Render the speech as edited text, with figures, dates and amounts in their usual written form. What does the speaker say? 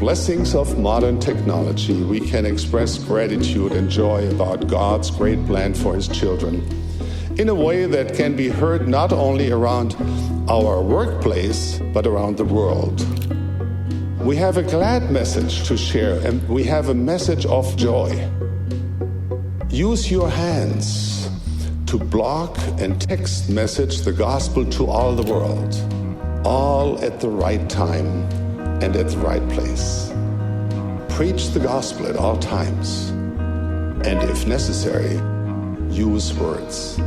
blessings of modern technology, we can express gratitude and joy about God's great plan for His children in a way that can be heard not only around our workplace, but around the world. We have a glad message to share, and we have a message of joy. Use your hands to block and text message the gospel to all the world, all at the right time and at the right place. Preach the gospel at all times, and if necessary, use words.